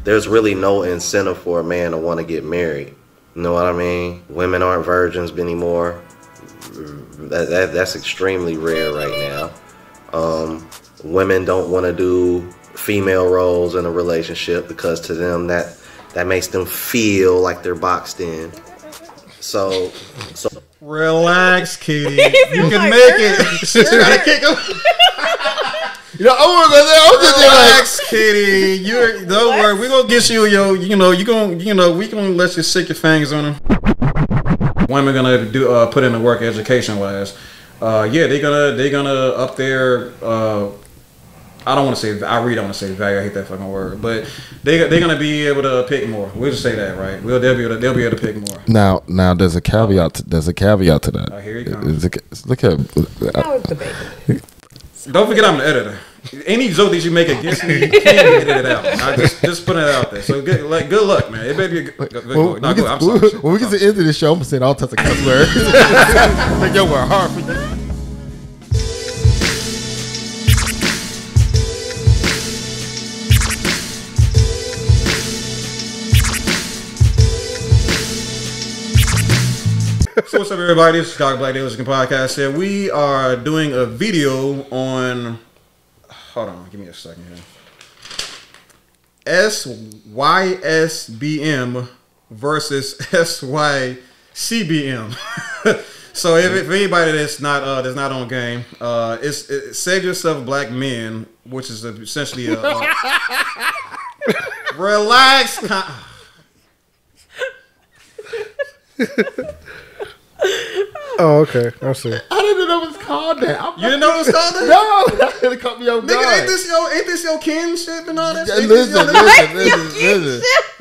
there's really no incentive for a man to want to get married. You know what I mean? Women aren't virgins anymore. That's extremely rare right now. Women don't want to do female roles in a relationship because to them that makes them feel like they're boxed in. So relax, Kitty. You can make it. She's trying to kick him. You know, I was relax, Kitty. Don't worry. We're gonna get you we gonna let you stick your fingers on him. Women gonna do put in the work education wise. Yeah, they're gonna up their I don't want to say, I really don't want to say value. I hate that fucking word, but they're gonna be able to pick more. We'll just say that, right? They'll be able to pick more. Now, there's a caveat. There's a caveat to that. Here you go. Look at. Now it's debatable. Don't forget, I'm the editor. Any joke that you make against me, you can't edit it out. I just put it out there. So good luck, man. It better be a good. When we get to the end of the show, I'm gonna say all types of cuss words. Like yo, we're hard for you. So what's up, everybody? This is Black Delegation podcast here. We are doing a video on. Hold on, give me a second here. SYSBM versus SYCBM. So if anybody that's not on game, it's Save Yourself Black Men, which is essentially a relax. Oh, okay. I see. I didn't know it was called that. You didn't know it was called that? No, that caught me off guard. Nigga, ain't this your kinship and all that shit?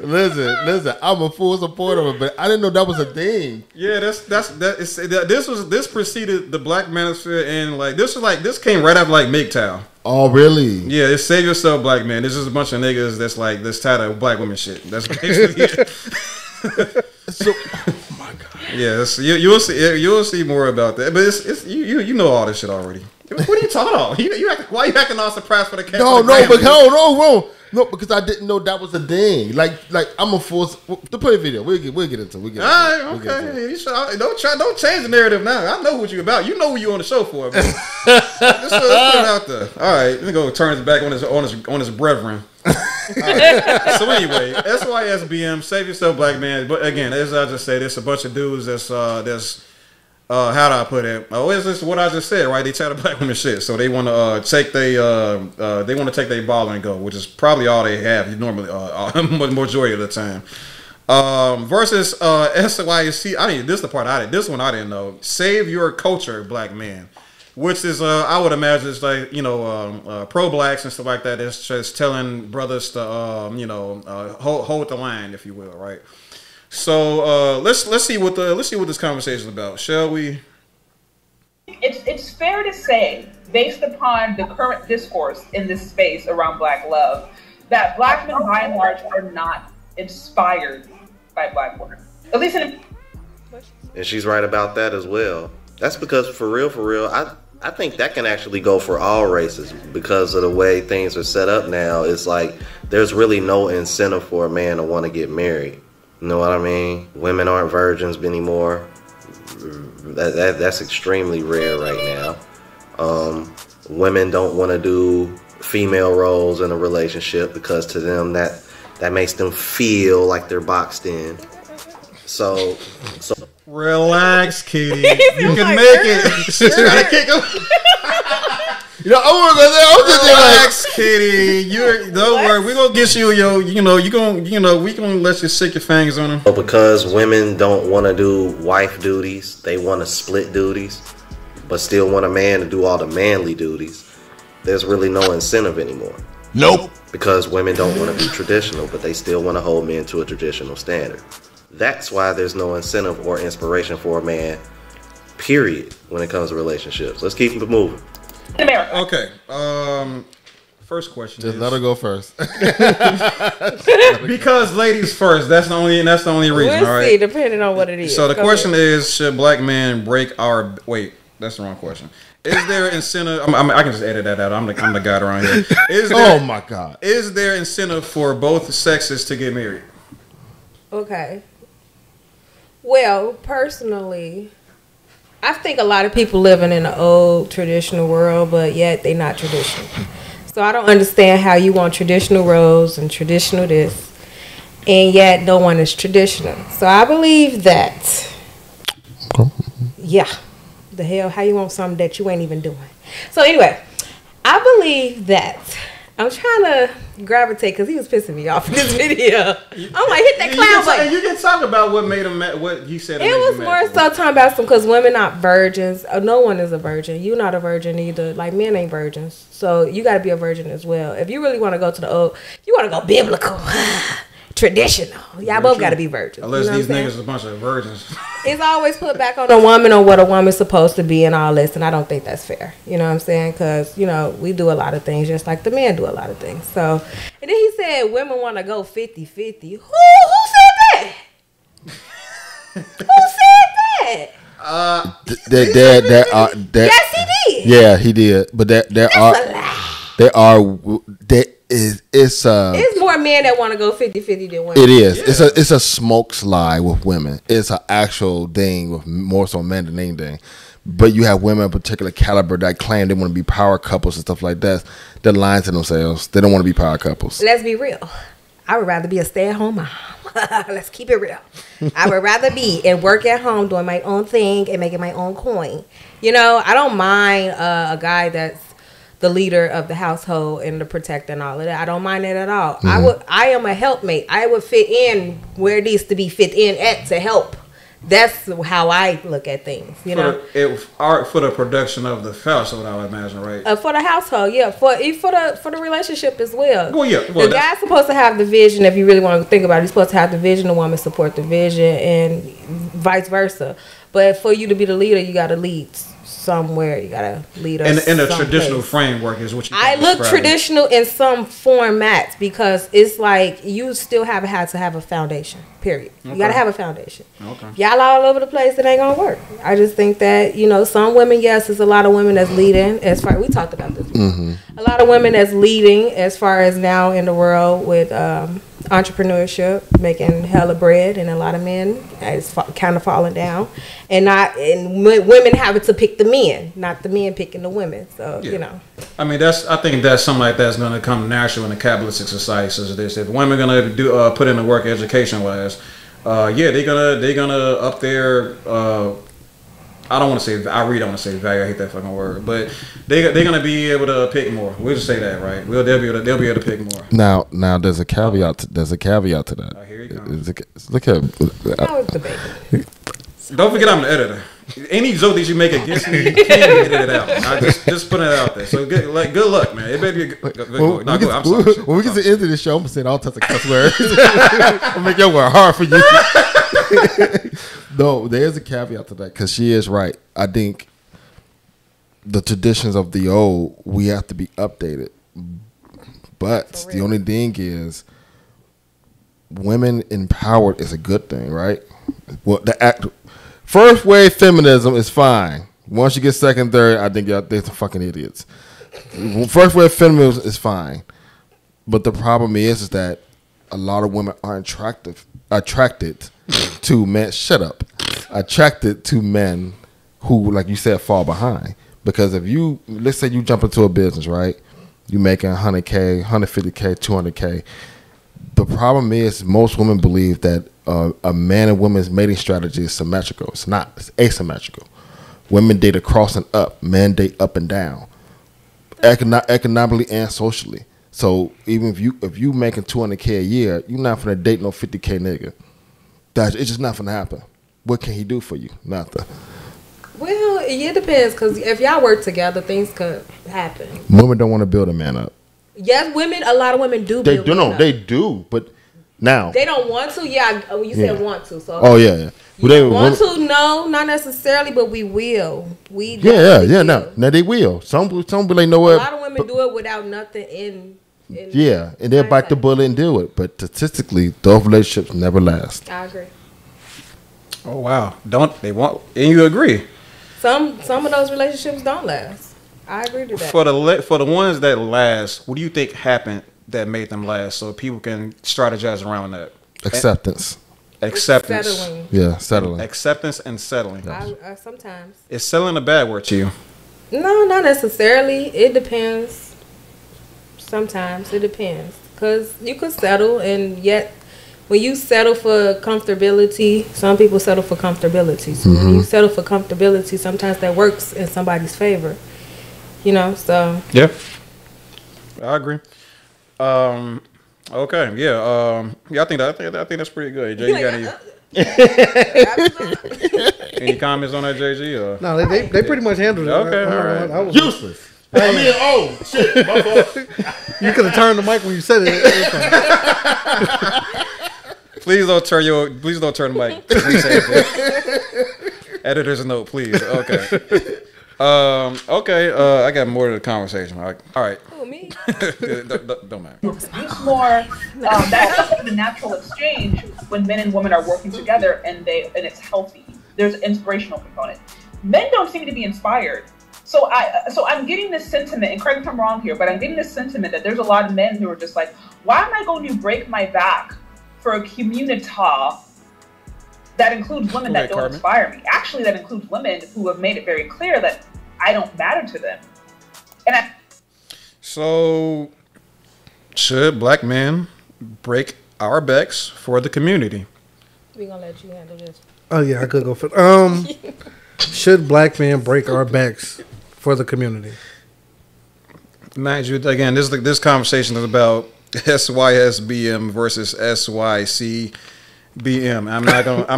Listen. I'm a full supporter of it, but I didn't know that was a thing. Yeah, this preceded the Black Manosphere, and this came right after MGTOW. Oh, really? Yeah, it's Save Yourself Black Man. This is a bunch of niggas that's tired of black women shit. That's basically it. So, oh my god. Yes, you'll see more about that. But it's you know all this shit already. What are you talking about? Why you acting all surprised for the cat? No, because I didn't know that was a thing. Like I'm a full to play a video. We'll get into it. All right, okay. You should, don't change the narrative now. I know what you about. You know what you on the show for. Let's put it out there. All right, let me go turn his back on his brethren. Right. So anyway, SYSBM, Save Yourself Black Man. But again, as I just said, there's a bunch of dudes that's how do I put it? Oh, it's just what I just said, right? They tired of black women shit, so they want to take their ball and go, which is probably all they have normally, majority of the time. Versus SYC. This is the part this one I didn't know. Save Your Culture, Black Man. Which is, I would imagine, it's like pro-blacks and stuff like that. It's just telling brothers to, hold the line, if you will, right? So let's see what this conversation is about, shall we? It's fair to say, based upon the current discourse in this space around Black love, that Black men, by and large, are not inspired by Black women. At least in. And she's right about that as well. That's because for real, I think that can actually go for all races because of the way things are set up now. It's like there's really no incentive for a man to want to get married. You know what I mean? Women aren't virgins anymore. That's extremely rare right now. Women don't want to do female roles in a relationship because to them that makes them feel like they're boxed in. So relax, Kitty. You can make it. She's trying to kick him. You know, I was just relax, Kitty. Don't worry. We're gonna get you we gonna let you stick your fingers on him. But because women don't want to do wife duties, they want to split duties, but still want a man to do all the manly duties. There's really no incentive anymore. Nope. Because women don't want to be traditional, but they still want to hold men to a traditional standard. That's why there's no incentive or inspiration for a man, period, when it comes to relationships. Let's keep it moving. Okay. First question. Just let her go first. Because ladies first. That's the only reason. We'll all right. see, depending on what it is. So the question is, should black men break our? Wait, that's the wrong question. Is there incentive? I can just edit that out. I'm the guy around here. Oh my God. Is there incentive for both sexes to get married? Okay. Well, personally, I think a lot of people living in the old traditional world, but yet they not traditional. So I don't understand how you want traditional roles and traditional this, and yet no one is traditional. So I believe that, yeah, the hell, how you want something that you ain't even doing? So anyway, I believe that I'm trying to gravitate because he was pissing me off in this video. I'm like, hit that clown button. You can talk about what made him mad, what he said. It was more so talking about some because women not virgins. No one is a virgin. You're not a virgin either. Like men ain't virgins, so you got to be a virgin as well. If you really want to go to the old, if you want to go biblical, traditional, y'all both got to be virgins. Unless these niggas are a bunch of virgins. It's always put back on a woman on what a woman's supposed to be and all this, and I don't think that's fair. You know what I'm saying? Because, you know, we do a lot of things just like the men do a lot of things. So, and then he said women want to go 50-50. Who said that? Who said that? Yes, he did. Yeah, he did. But it's more men that want to go 50-50 than women. It is. Yeah. It's a smoke slide with women. It's an actual thing with more so men than anything. But you have women of particular caliber that claim they want to be power couples and stuff like that. They're lying to themselves. They don't want to be power couples. Let's be real. I would rather be a stay-at-home mom. Let's keep it real. I would rather be and work at home doing my own thing and making my own coin. You know, I don't mind a guy that's the leader of the household and the protector and all of that. I don't mind that at all. Mm-hmm. I am a helpmate. I would fit in where it needs to be fit in at to help. That's how I look at things, you know. For the production of the household, I would imagine, right? For the household, yeah. For the relationship as well. Well, yeah. Well, the guy's supposed to have the vision. If you really want to think about it, he's supposed to have the vision. The woman support the vision, and vice versa. But for you to be the leader, you got to lead somewhere. You got to lead us in a traditional framework is what you. I look traditional in some formats because it's like you still had to have a foundation. Period. Okay. You got to have a foundation. Okay. Y'all all over the place, it ain't gonna work. I just think that, you know, some women, yes, there's a lot of women that's leading as far, we talked about this. Mm-hmm. A lot of women that's leading as far as now in the world with entrepreneurship, making hella bread, and a lot of men is kind of falling down, and women having to pick the men, not the men picking the women. So you know, I mean, I think that's something like that's going to come natural in a capitalistic society such as this. If women are going to do put in the work education wise, they're gonna up their I don't want to say, I really don't want to say value. I hate that fucking word, but they're gonna be able to pick more. We'll just say that, right? They'll be able to pick more. Now, there's a caveat. To that. Here you go. Look at. Don't forget, I'm the editor. Any joke that you make against me, you can't edit it out. I just put it out there. So good luck, man. It may be when we get to the end of the show, I'm gonna say all types of cuss words. I'll make your word hard for you. No, there's a caveat to that because she is right. I think the traditions of the old, we have to be updated. But the only thing is, women empowered is a good thing, right? Well, first wave feminism is fine. Once you get second, third, I think they're some fucking idiots. First wave feminism is fine, but the problem is that a lot of women aren't attracted to men. Shut up. Attracted to men who, like you said, fall behind. Because if let's say you jump into a business, right? You making 100K, 150K, 200K. The problem is most women believe that a man and woman's mating strategy is symmetrical. It's not. It's asymmetrical. Women date across and up. Men date up and down, economically and socially. So even if you making 200K a year, you're not gonna date no 50K nigga. It's just not gonna happen. What can he do for you? Nothing. Well, it depends because if y'all work together, things could happen. Women don't want to build a man up. Yes, a lot of women do. They do, but now they don't want to. Yeah, you said want to. So yeah. You want to? No, not necessarily, but we will. Now they will. Some be like, no. A lot of women do it without nothing in and they'll bite the bullet and do it. But statistically, those relationships never last. I agree. Oh wow! Don't they want? And you agree? some of those relationships don't last. I agree to that. For the ones that last, what do you think happened that made them last? So people can strategize around that. Acceptance. Settling. Yeah, settling. Acceptance and settling. Sometimes. Is settling a bad word to you? No, not necessarily. It depends. Sometimes it depends. Because you could settle, and yet when you settle for comfortability, some people settle for comfortability. So when you settle for comfortability, sometimes that works in somebody's favor. You know, so. Yeah. I agree. Okay, yeah. Yeah, I think that's pretty good. Jay, you got any comments on that, JG? Or? No, they pretty much handled it. Okay, all right. I was Useless. I mean, oh shit, my fault. You could have turned the mic when you said it. Please don't turn the mic. Please say it. Editor's note, please. Okay. Okay. I got more to the conversation. All right. Who, me? Don't matter. It's more that's the natural exchange when men and women are working together and it's healthy. There's an inspirational component. Men don't seem to be inspired. So I'm getting this sentiment, and correct me if I'm wrong here, but I'm getting this sentiment that there's a lot of men who are just like, why am I going to break my back for a community that includes women that don't inspire me? Actually, that includes women who have made it very clear that I don't matter to them. So, should black men break our backs for the community? We're going to let you handle this. Oh, yeah, I could go for should black men break our backs for the community? Mind you, again, this conversation is about SYSBM versus SYCBM. I'm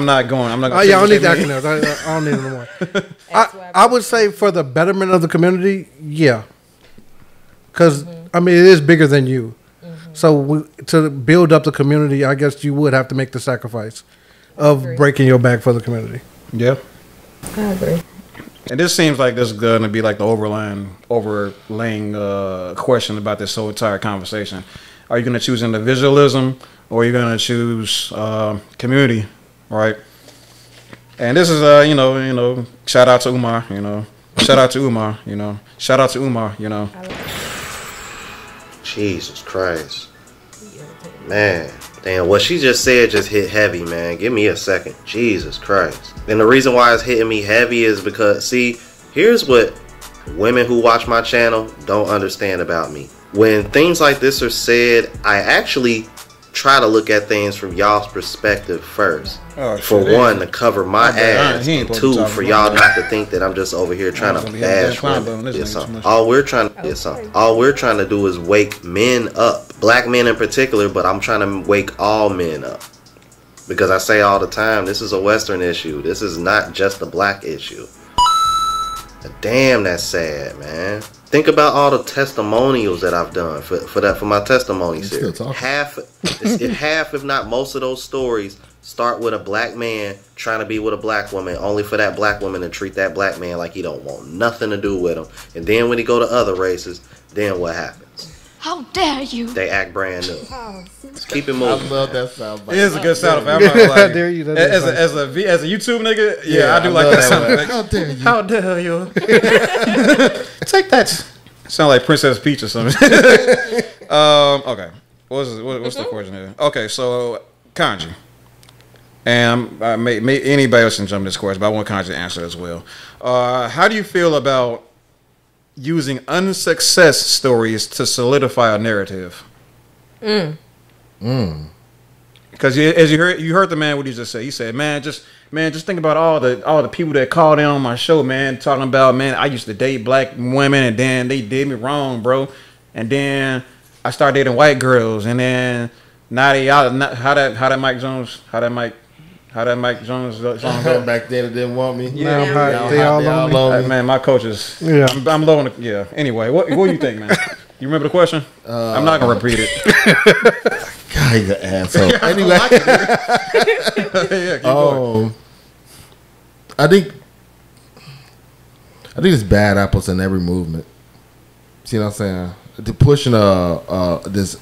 not going. Oh yeah, I don't need the acronyms. I don't need them more. I would say for the betterment of the community, yeah. Because I mean, it is bigger than you. So to build up the community, I guess you would have to make the sacrifice of breaking your back for the community. Yeah, I agree. And this seems like this is going to be like the overlaying question about this whole entire conversation. Are you going to choose individualism or are you going to choose community, right? And this is shout out to Umar, shout out to Umar, shout out to Umar, Jesus Christ, man. Damn, what she just said just hit heavy, man. Give me a second. Jesus Christ. And the reason why it's hitting me heavy is because, see, here's what women who watch my channel don't understand about me. When things like this are said, I actually try to look at things from y'all's perspective first. For one, to cover my ass, and two, for y'all not to think that I'm just over here trying to bash women. All we're trying to do is wake men up, black men in particular, but I'm trying to wake all men up. Because I say all the time, this is a Western issue. This is not just a black issue. Damn, that's sad, man. Think about all the testimonials that I've done for my testimony series. Half, if not most of those stories start with a black man trying to be with a black woman, only for that black woman to treat that black man like he don't want nothing to do with him. And then when he go to other races, then what happens? How dare you? They act brand new. Let's keep it moving. I love that sound bite. It is a good sound effect. I'm not gonna lie. How dare you? As a YouTube nigga, yeah, I do like that sound effect. How dare you? How dare you? Take that. Sound like Princess Peach or something. Okay. What's the question here? Okay, so Kanji. And anybody else can jump this question, but I want Kanji to answer as well. How do you feel about using unsuccess stories to solidify a narrative? Because as you heard the man what he just said. He said, man, just think about all the people that called in on my show, man, talking about, man, I used to date black women and then they did me wrong, bro. And then I started dating white girls, and then now how that Mike Jones song go? Back then it didn't want me. Yeah, they all on me. Man, my coaches. Yeah, I'm low on the, yeah. Anyway, what do you think, man? You remember the question? I'm not gonna repeat it. God, he's an asshole. Anyway, I think it's bad apples in every movement. See what I'm saying? The pushing this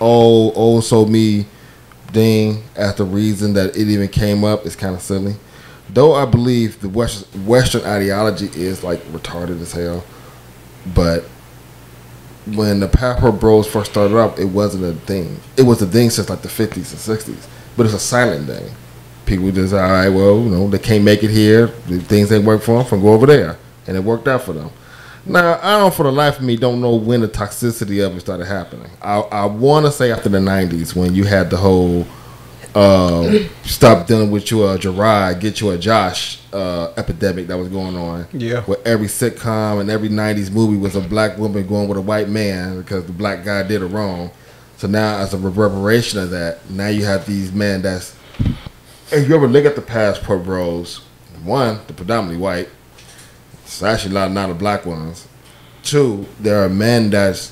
old so me thing as the reason that it even came up is kind of silly. Though I believe the Western ideology is like retarded as hell, but when the Passport Bros first started up, it wasn't a thing. It was a thing since like the 50s and 60s, but it's a silent thing. People just, all right, well, you know, they can't make it here. The things ain't work for them, go over there, and it worked out for them. Now, I don't, for the life of me, don't know when the toxicity of it started happening. I want to say after the 90s when you had the whole stop dealing with you a Gerard, get you a Josh epidemic that was going on. Yeah. Where every sitcom and every 90s movie was a black woman going with a white man because the black guy did it wrong. So now as a reverberation of that, now you have these men that's, if you ever look at the Passport Bros, one, they're predominantly white. It's actually not the black ones. Two, there are men that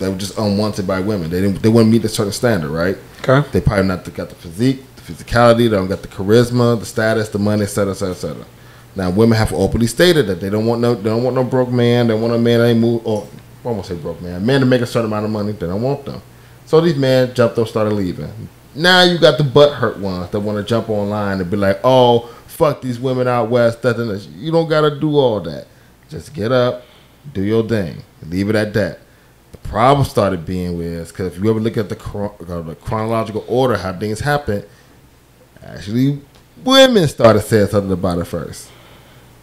were just unwanted by women. They wouldn't meet a certain standard, right? Okay. They probably not got the physique, the physicality, they don't got the charisma, the status, the money, etc., etc., etc. Now, women have openly stated that they don't want no broke man. They want a man that ain't move. Or I won't say broke man. Men to make a certain amount of money, they don't want them. So these men jumped up, started leaving. Now you got the butthurt ones that want to jump online and be like, "Oh, fuck these women out west." You don't got to do all that. Just get up, do your thing, leave it at that. The problem started being because if you ever look at the chronological order how things happen, actually women started saying something about it first.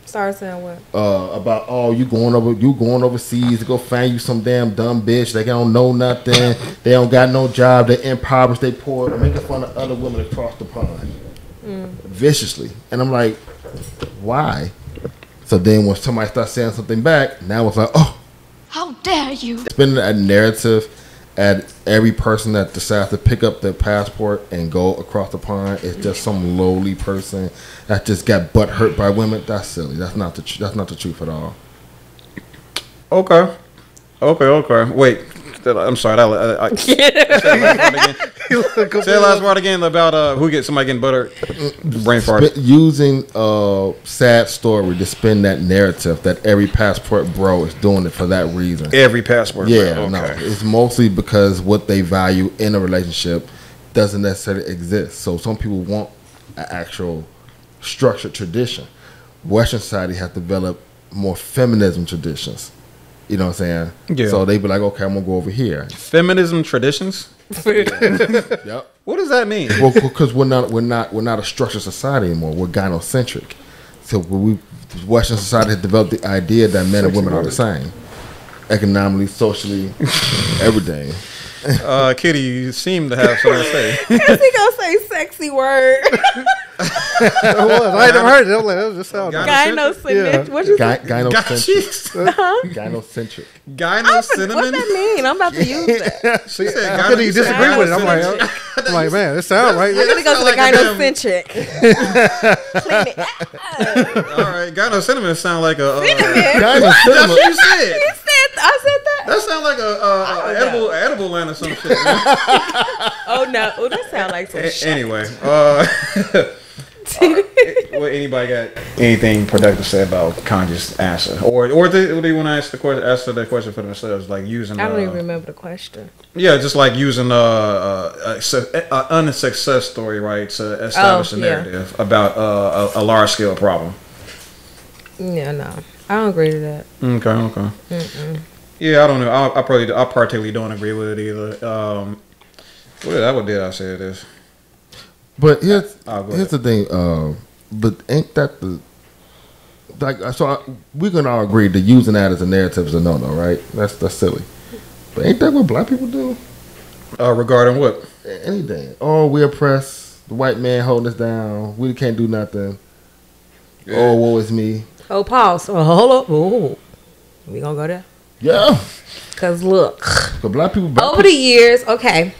Started saying what? About you going overseas to go find you some damn dumb bitch. They don't know nothing. They don't got no job. They impoverished. They poor. They're making fun of other women across the pond viciously. And I'm like, why? So then when somebody starts saying something back, now it's like, oh, How dare you? spinning a narrative at every person that decides to pick up their passport and go across the pond is just some lowly person that just got butt hurt by women. That's silly. That's not the truth at all. Okay. Wait, I'm sorry. Say the last part again about somebody getting butt hurt. Brain fart. Using a sad story to spin that narrative that every passport bro is doing it for that reason. Every passport. Yeah, bro. Okay. no, it's mostly because what they value in a relationship doesn't necessarily exist. So some people want an actual structured tradition. Western society has developed more feminism traditions. You know what I'm saying? Yeah. So they be like, okay, I'm gonna go over here. Feminism traditions. Yep. What does that mean? Well, because we're not a structured society anymore. We're gynocentric. So Western society has developed the idea that men and women are the same, economically, socially, everything. Kitty, you seem to have something to say. Is he gonna say sexy word? I never heard it. I'm like, that just sounds Gynocentric. What you say? Gynocentric. Gynocentric. Gyno-cinnamon? What that mean? I'm about to use that. She said How could you disagree with it? I'm like, man, it sounds right. I'm gonna go to the gynocentric. Clean it. All right, gyno-cinnamon sound like a... Gynocinema. That's what you said. I said that. That sound like a edible land or some shit. Man. Oh no! Oh, that sound like some shit. Anyway, well, anybody got anything productive to say about conscious answer, or do they want to answer the question for themselves, like using? I don't even remember the question. Yeah, just like using an unsuccess story, right, to establish a narrative about a large scale problem. Yeah, no, I don't agree to that. Okay. Mm-mm. Yeah, I don't know. I particularly don't agree with it either. What did I say this? But here's the thing. But ain't that we can all agree that using that as a narrative is a no-no, right? That's silly. But ain't that what black people do? Regarding what? Anything. Oh, we oppress the white man holding us down. We can't do nothing. Yeah. Oh, woe is me. Oh, pause. Oh, hold up. Oh, we gonna go there? Yeah. Cause look, black people over the years, okay,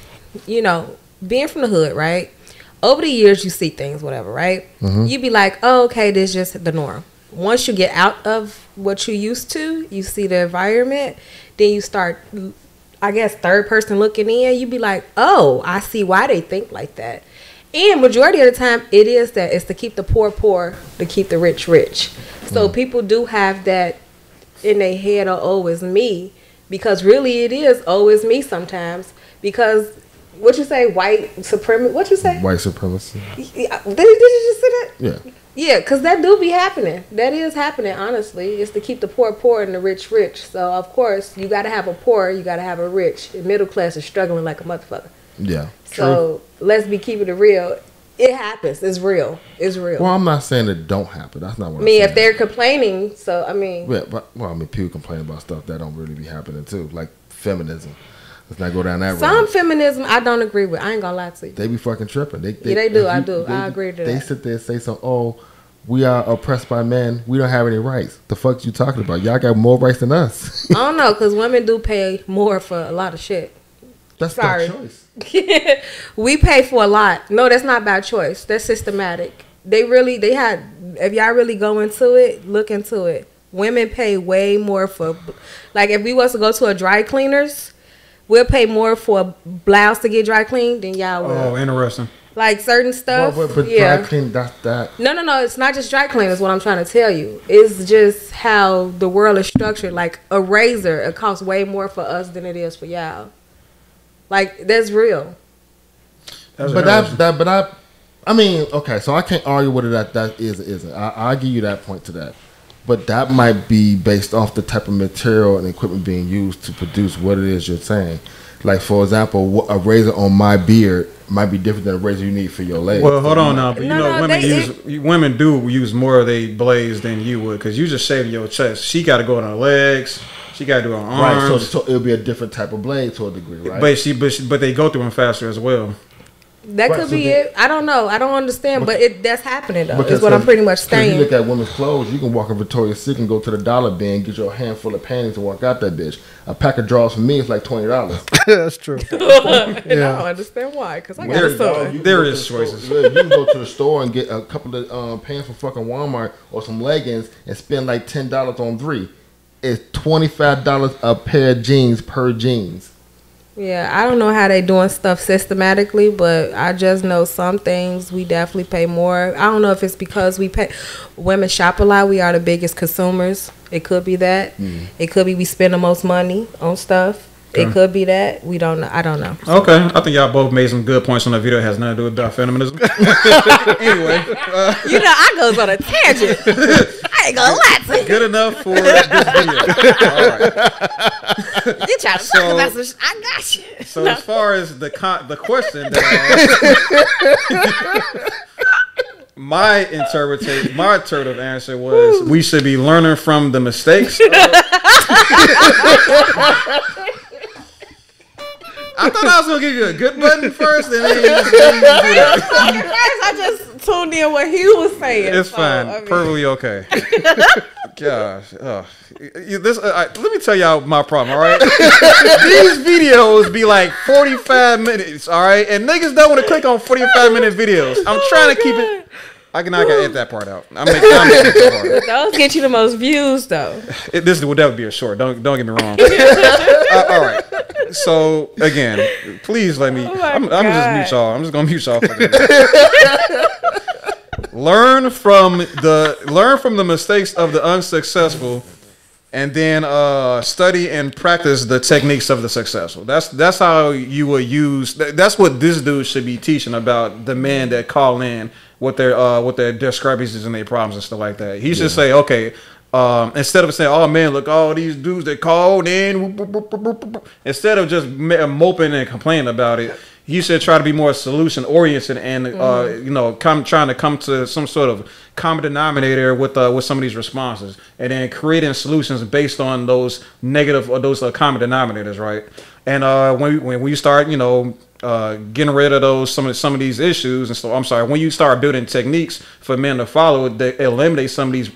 you know, being from the hood, right? Over the years, you see things, whatever, right? Mm-hmm. You be like, oh, okay, this is just the norm. Once you get out of what you used to, you see the environment, then you start, I guess, third person looking in. You be like, oh, I see why they think like that. And majority of the time, it is that it's to keep the poor poor, to keep the rich rich. So people do have that in their head of, oh, it's me. Because really it is, oh, it's me sometimes. Because What you say? White supremacy? What you say? White supremacy. Did you just say that? Yeah. Yeah, because that do be happening. That is happening, honestly. It's to keep the poor poor and the rich rich. So, of course, you got to have a poor, you got to have a rich. The middle class is struggling like a motherfucker. Yeah. So, let's be keeping it real. It happens. It's real. It's real. Well, I'm not saying it don't happen. That's not what I mean, I'm saying. if they're complaining, so, I mean. Yeah, but, well, I mean, people complain about stuff that don't really be happening, too. Like feminism. Let's not go down that road. Some feminism I don't agree with. I ain't gonna lie to you. They be fucking tripping. They do. I agree to that. They sit there and say so, oh, we are oppressed by men. We don't have any rights. The fuck you talking about? Y'all got more rights than us. I don't know, because women do pay more for a lot of shit. That's by choice. We pay for a lot. No, that's not by choice. That's systematic. If y'all really go into it, look into it. Women pay way more for, like if we was to go to a dry cleaners, we'll pay more for a blouse to get dry cleaned than y'all will. Oh, interesting. Like certain stuff. But yeah. dry clean, that's that. No. It's not just dry cleaning is what I'm trying to tell you. It's just how the world is structured. Like a razor, it costs way more for us than it is for y'all. Like that's real. I mean, okay, so I can't argue whether that is or isn't. I'll give you that point to that. But that might be based off the type of material and equipment being used to produce what it is you're saying. Like, for example, a razor on my beard might be different than a razor you need for your legs. Well, hold on now. But women do use more of their blades than you would, because you just shaving your chest. She got to go on her legs. She got to do her arms. Right, so it'll be a different type of blade to a degree, right? But they go through them faster as well. That could be it. I don't know. I don't understand, but that's happening though. Is what I'm pretty much saying. If you look at women's clothes, you can walk in Victoria's Secret and go to the dollar bin, get your handful of panties and walk out that bitch. A pack of drawers for me is like $20. That's true. And I don't understand why, because I got a son. There is choices. You can go to the store and get a couple of pants from fucking Walmart or some leggings and spend like $10 on 3. It's $25 a pair of jeans per jeans. Yeah, I don't know how they doing stuff systematically, but I just know some things we definitely pay more. I don't know if it's because women shop a lot. We are the biggest consumers. It could be that. It could be we spend the most money on stuff. Okay. It could be that. We don't know. I don't know. Okay. I think y'all both made some good points on the video. It has nothing to do with dark feminism. Anyway. I goes on a tangent. I ain't gonna lie to you. Good enough for this video. All right. You trying to talk about some shit. I got you. So as far as the question that my alternative answer was we should be learning from the mistakes. I thought I was gonna give you a good button first, and then you just do that. I just tuned in what he was saying. It's fine, perfectly okay. Gosh, let me tell y'all my problem. All right, these videos be like 45 minutes. All right, and niggas don't want to click on 45-minute videos. I'm trying to keep it. I can edit that part out. I'm making that part out. Those get you the most views, though. This would definitely be a short. Don't get me wrong. All right. So again, please let me. I'm just mute y'all. I'm just gonna mute y'all. Learn from the mistakes of the unsuccessful, and then study and practice the techniques of the successful. That's how you will use. That's what this dude should be teaching about the men that call in with their discrepancies and their problems and stuff like that. He should say, okay. Instead of saying, "Oh man, look, all these dudes that called in," instead of just moping and complaining about it, you should try to be more solution oriented and trying to come to some sort of common denominator with some of these responses, and then creating solutions based on those negative or those common denominators, right? And when we start, getting rid of some of these issues, and so when you start building techniques for men to follow that eliminate some of these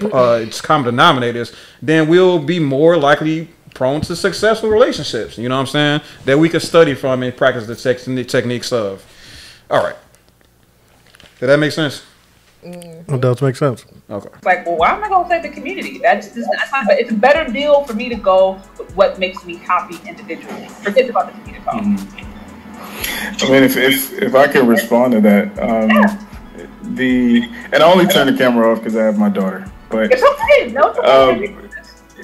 common denominators, then we'll be more likely prone to successful relationships. You know what I'm saying? That we could study from and practice the techniques of. All right. Did that make sense? It does make sense. Okay. It's like, well, why am I going to save the community? That's not. But it's a better deal for me to go with what makes me happy individually. Forget about the community. I mean, if I can respond to that, and I only turn the camera off because I have my daughter. But it's okay. No, it's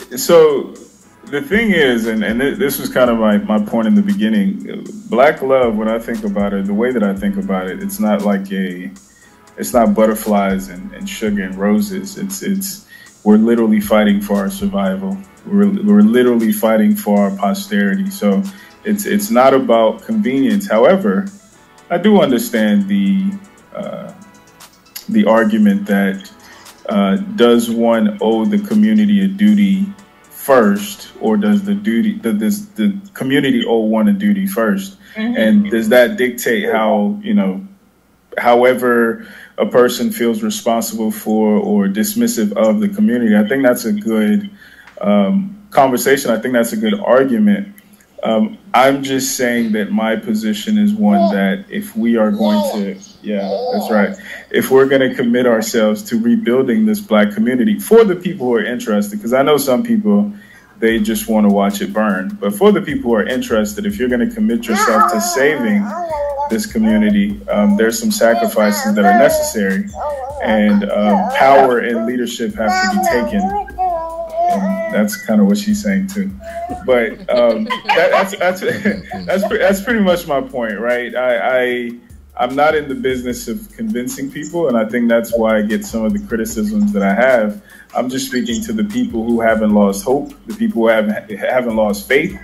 okay. So the thing is, and this was kind of my point in the beginning. Black love, when I think about it, the way that I think about it, it's not like it's not butterflies and sugar and roses. It's we're literally fighting for our survival. We're literally fighting for our posterity. So it's not about convenience. However, I do understand the argument that does one owe the community a duty first, or does the community owe one a duty first? And does that dictate how, however a person feels responsible for or dismissive of the community? I think that's a good conversation. I think that's a good argument. I'm just saying that my position is one that if we are going to, that's right. If we're going to commit ourselves to rebuilding this Black community for the people who are interested, because I know some people, they just want to watch it burn. But for the people who are interested, if you're going to commit yourself to saving this community, there's some sacrifices that are necessary, and power and leadership have to be taken. And that's kind of what she's saying too. But that's pretty much my point, right? I'm not in the business of convincing people, and I think that's why I get some of the criticisms that I have. I'm just speaking to the people who haven't lost hope, the people who haven't lost faith.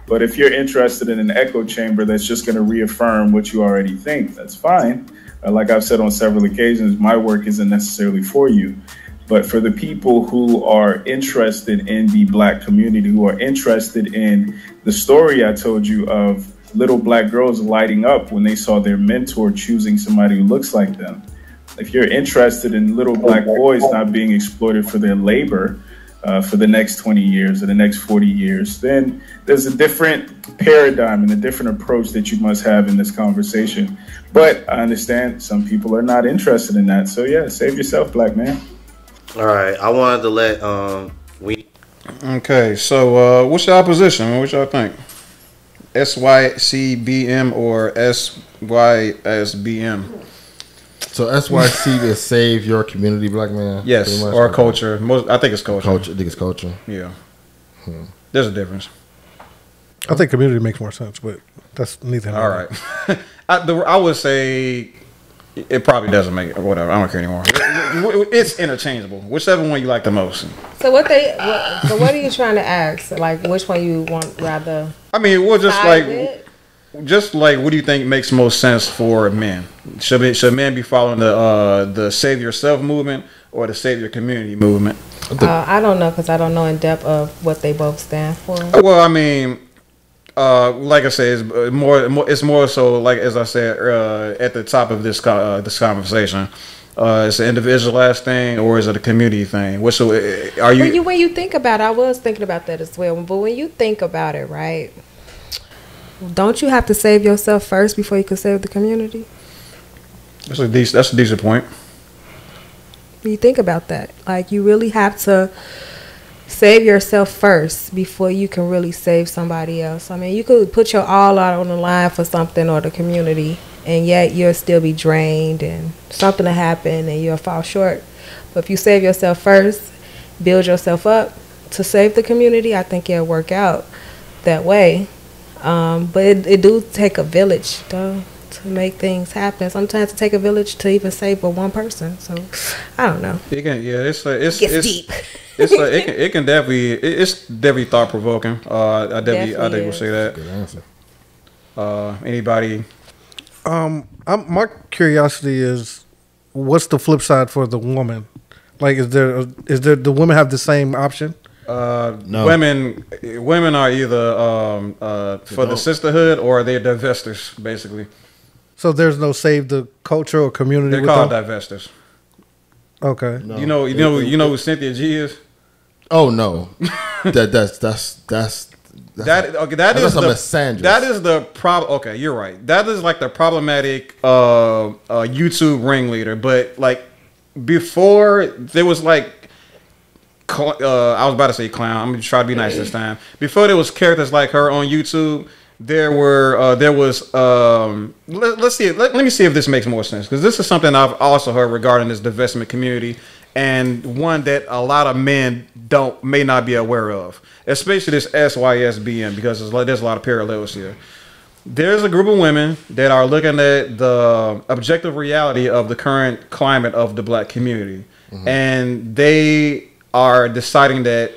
But if you're interested in an echo chamber that's just going to reaffirm what you already think, that's fine. Like I've said on several occasions, my work isn't necessarily for you. But for the people who are interested in the Black community, who are interested in the story I told you of little Black girls lighting up when they saw their mentor choosing somebody who looks like them. If you're interested in little Black boys not being exploited for their labor for the next 20 years or the next 40 years, then there's a different paradigm and a different approach that you must have in this conversation. But I understand some people are not interested in that. So yeah, save yourself, Black man. All right, I wanted to let Okay, so what's your position? What y'all think? SYCBM or SYSBM? So SYC is save your community, Black man. Yes, or culture. I think it's culture. I think it's culture. Yeah. There's a difference. I think community makes more sense, but that's neither. All right. I would say it probably doesn't make it. Whatever. I don't care anymore. It's interchangeable. Whichever one you like the most. So what are you trying to ask? Like which one you want rather? I mean, well, just like, what do you think makes most sense for men? Should men be following the Save Yourself movement or the Save Your Community movement? I don't know, because I don't know in depth of what they both stand for. Well, I mean, like I said, it's more so, like as I said at the top of this conversation. It's an individualized thing, or is it a community thing? Are you? When you think about it, I was thinking about that as well. But when you think about it, right? Don't you have to save yourself first before you can save the community? That's a decent point. When you think about that, like you really have to save yourself first before you can really save somebody else. I mean, you could put your all out on the line for something or the community, and yet you'll still be drained and something will happen and you'll fall short. But if you save yourself first, build yourself up to save the community, I think it'll work out that way. But it do take a village, though, to make things happen. Sometimes it take a village to even save for one person. So I don't know. It can, yeah, it's deep. It's definitely thought provoking. I definitely will say that. Good answer. Anybody? My curiosity is, what's the flip side for the woman? Like, is there the women have the same option? No. Women are either for the sisterhood or they're divestors, basically. So there's no save the culture or community. They're called divestors. Okay. No. You know who Cynthia G is? Oh no, that is the problem. Okay, you're right. That is like the problematic YouTube ringleader. But like before, there was like I was about to say clown. I'm gonna try to be nice this time. Before there was characters like her on YouTube, there was let's see. Let me see if this makes more sense, because this is something I've also heard regarding this divestment community. and one that a lot of men may not be aware of, especially this SYSBM, because there's a lot of parallels here. There's a group of women that are looking at the objective reality of the current climate of the black community, and they are deciding that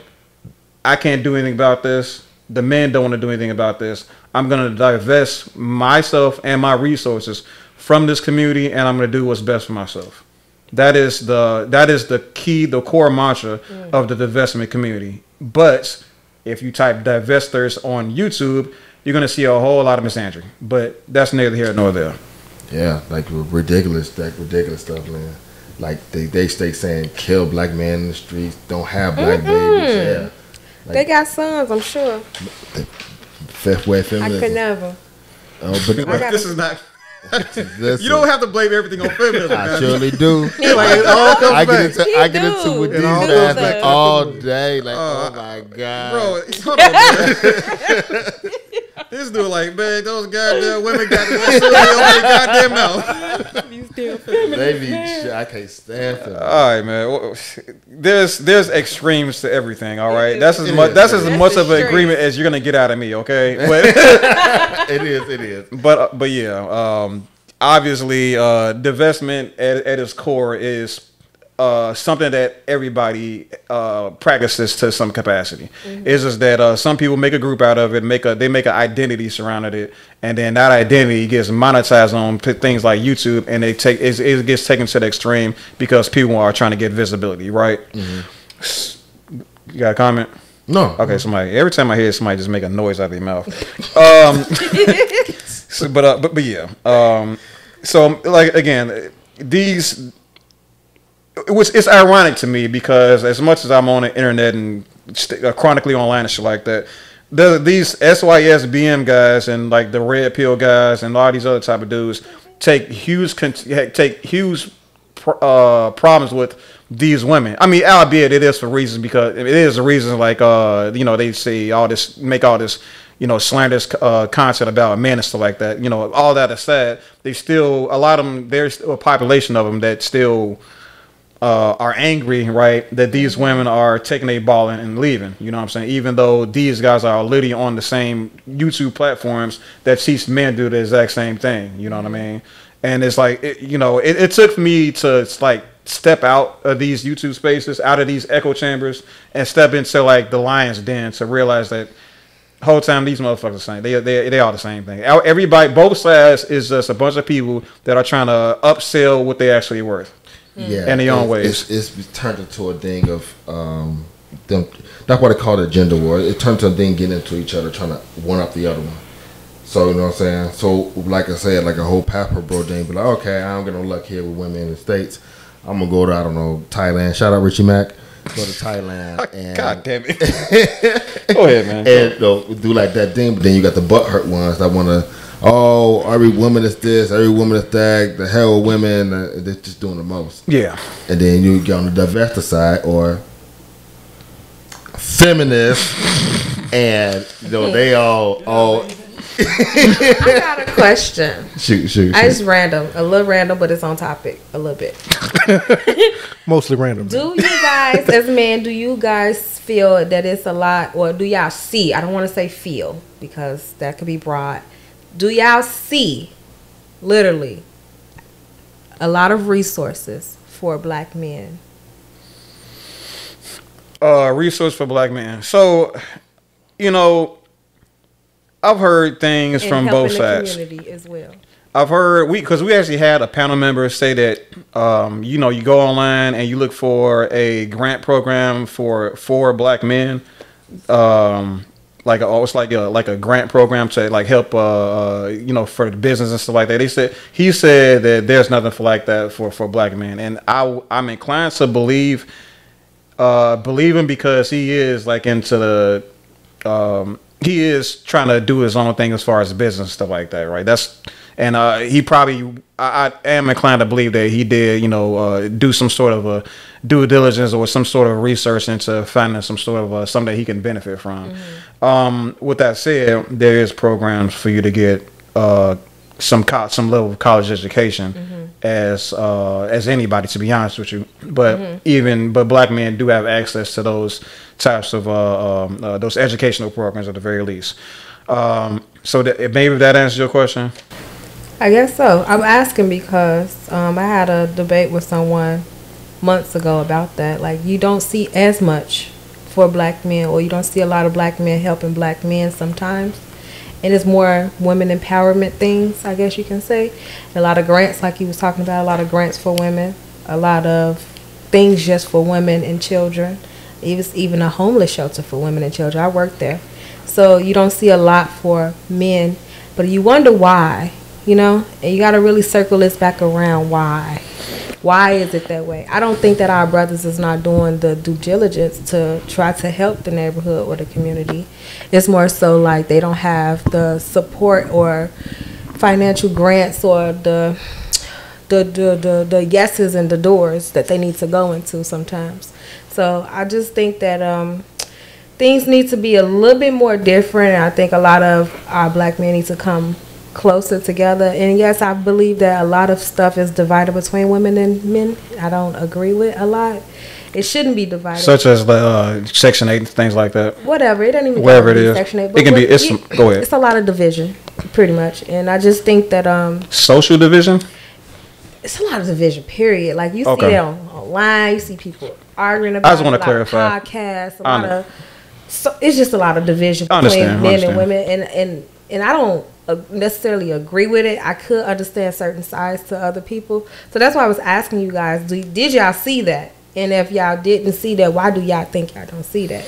I can't do anything about this. The men don't want to do anything about this. I'm going to divest myself and my resources from this community, and I'm going to do what's best for myself. That is the key, the core mantra of the divestment community. But if you type divestors on YouTube, you're going to see a whole lot of misandry. But that's neither here nor there. Yeah, like ridiculous stuff, man. Like they stay saying kill black men in the streets, don't have black babies. Yeah, like, they got sons, I'm sure. Fifth way feminism. I could never. Oh, but this is not. listen, You don't have to blame everything on feminism. I surely do. Like, it all comes I back. get into with these all guys goes back all to day. Like, oh my god, Bro, hold on, man. This dude like, man, those goddamn women got the goddamn mouth. they be I can't stand them. All right, man. Well, there's extremes to everything. All right, that's as much of an agreement as you're gonna get out of me. Okay, but It is. but yeah, obviously, divestment at its core is something that everybody practices to some capacity. It's just that some people make a group out of it, they make an identity surrounding it, and then that identity gets monetized on things like YouTube, and it gets taken to the extreme because people are trying to get visibility, right? You got a comment? No. Okay, somebody. Every time I hear somebody just make a noise out of their mouth. But yeah. So like again, these. It's ironic to me because as much as I'm on the internet and chronically online and shit like that, these SYSBM guys and like the red pill guys and all these other type of dudes take huge problems with these women. I mean, albeit it is for reasons, because it is a reason like they say make all this slanderous content about men and stuff like that. All that aside, there's still a population of them that still are angry, right, that these women are taking a ball and leaving. You know what I'm saying? Even though these guys are literally on the same YouTube platforms that teach men do the exact same thing. You know what I mean? And it's like, it took me to like step out of these YouTube spaces, out of these echo chambers, and step into like the lion's den to realize that whole time these motherfuckers are the same. They are the same thing. Everybody, both sides is just a bunch of people that are trying to upsell what they actually worth. Yeah, in their own ways. It's turned into a thing of them. That's what they call it, gender war. It turned to a thing getting into each other, trying to one up the other one. So you know what I'm saying. So like I said, like a whole Papa Bro thing. But like, okay, I'm gonna luck here with women in the States. I'm gonna go to Thailand. Shout out Richie Mack. Go to Thailand. And God damn it. Go ahead, man. And do like that thing. But then you got the butthurt ones that want to. Oh, every woman is this, every woman is that. The hell, women, they're just doing the most. Yeah. And then you get on the divestor side or feminist, and they all. I got a question. Shoot. It's random, a little random, but it's on topic a little bit. Mostly random. Do you guys, as men, feel that it's a lot, or do y'all see? I don't want to say feel because that could be broad. Do y'all see, literally, a lot of resources for black men? Resource for black men. So, I've heard things from both sides. Community as well. I've heard because we actually had a panel member say that you go online and you look for a grant program for black men. It's like a grant program to like help for the business and stuff like that. He said that there's nothing like that for black men, and I'm inclined to believe him because he is like into the he is trying to do his own thing as far as business and stuff like that, right? He probably, I am inclined to believe that he did, do some sort of a due diligence or some sort of research into finding some sort of something that he can benefit from. With that said, there is programs for you to get some level of college education as anybody, to be honest with you. But but black men do have access to those types of those educational programs at the very least. So maybe that answers your question. I guess so. I'm asking because I had a debate with someone months ago about that. Like, you don't see as much for black men, or you don't see a lot of black men helping black men sometimes. And it's more women empowerment things, I guess you can say. A lot of grants, like you was talking about, a lot of grants for women, a lot of things just for women and children. Even a homeless shelter for women and children. I worked there. So you don't see a lot for men, but you wonder why, you know? And you got to really circle this back around. Why? Why is it that way? I don't think that our brothers is not doing the due diligence to try to help the neighborhood or the community. It's more so like they don't have the support or financial grants or the yeses and the doors that they need to go into sometimes. So I just think that things need to be a little bit more different. And I think a lot of our black men need to come closer together. And yes, I believe that a lot of stuff is divided between women and men. I don't agree with a lot. It shouldn't be divided. Such as the Section 8 and things like that. Whatever. It doesn't even whatever it be is. Section 8. It can be. Go ahead. It's a lot of division, pretty much. And I just think that social division. It's a lot of division. Period. Like you see that online. You see people arguing about. I just want to clarify. Podcasts. A lot of. So it's just a lot of division between men and women, and I don't necessarily agree with it. I could understand certain sides to other people, so that's why I was asking you guys: did y'all see that? And if y'all didn't see that, why do y'all think y'all don't see that?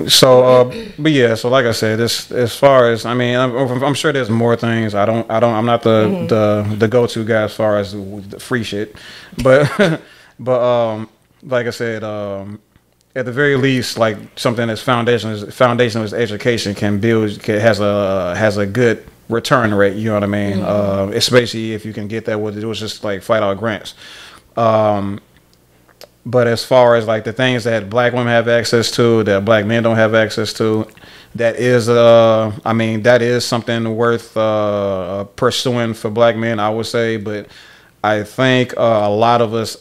So, but yeah. So, like I said, as far as I'm sure there's more things. I'm not the go-to guy as far as the free shit, but like I said, at the very least, like something that's foundational is education has a good return rate. You know what I mean? Especially if you can get that with it was just like fight out grants. But as far as like the things that black women have access to that black men don't have access to, that is that is something worth pursuing for black men, I would say. But I think a lot of us,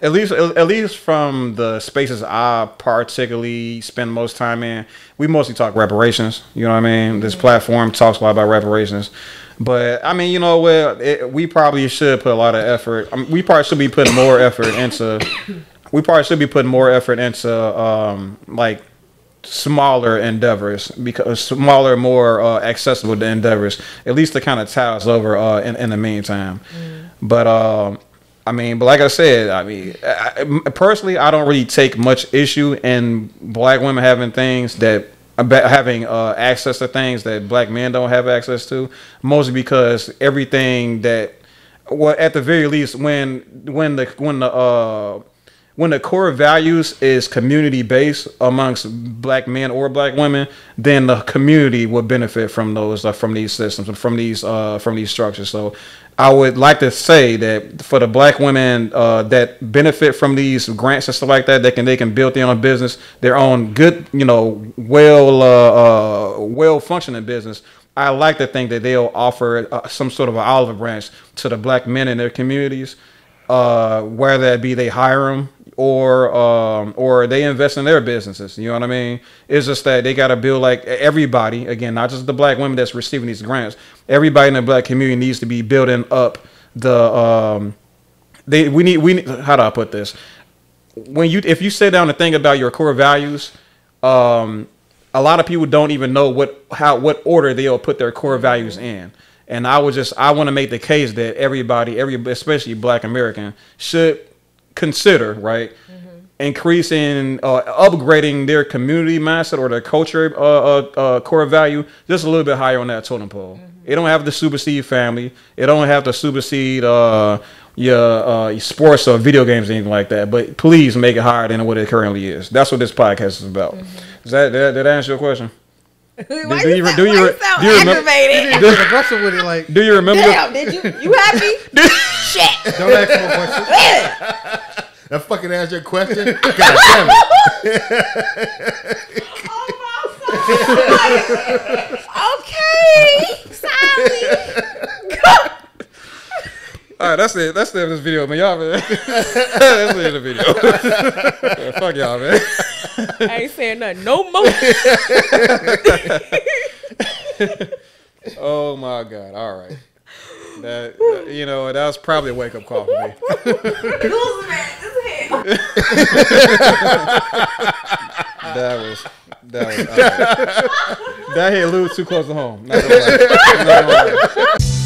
at least from the spaces I particularly spend most time in, we mostly talk reparations. You know what I mean? This platform talks a lot about reparations. But I mean, you know what? We probably should put a lot of effort. We probably should be putting more effort into. Like smaller endeavors, because smaller, more accessible endeavors, at least to kind of tie us over in the meantime. But like I said, personally, I don't really take much issue in black women having things that having access to things that black men don't have access to, mostly because everything that, well, at the very least, when the core values is community based amongst black men or black women, then the community will benefit from those from these systems and from these structures. So I would like to say that for the black women that benefit from these grants and stuff like that, they can build their own business, their own good, well functioning business. I like to think that they'll offer some sort of an olive branch to the black men in their communities, whether that be they hire them or they invest in their businesses. You know what I mean? It's just that they got to build, like, everybody, again, not just the black women that's receiving these grants. Everybody in the black community needs to be building up the we need how do I put this? If you sit down and think about your core values, a lot of people don't even know what order they'll put their core values in. And I want to make the case that everybody, especially black American, should consider, right, increasing, upgrading their community mindset or their culture core value just a little bit higher on that totem pole. It don't have to supersede family. It don't have to supersede your sports or video games or anything like that. But please make it higher than what it currently is. That's what this podcast is about. Did that answer your question? Do you remember? Aggressive with it, like. Do you remember? Damn, did you happy? Shit. Don't ask more questions. That fucking answer your question. God damn it. Oh my God. Okay, sorry. that's it. That's the end of this video, man. Y'all, man. That's the end of the video. Yeah, fuck y'all, man. I ain't saying nothing no more. Oh my God! All right, that that was probably a wake up call for me. That was that hit a little too close to home. Not gonna lie.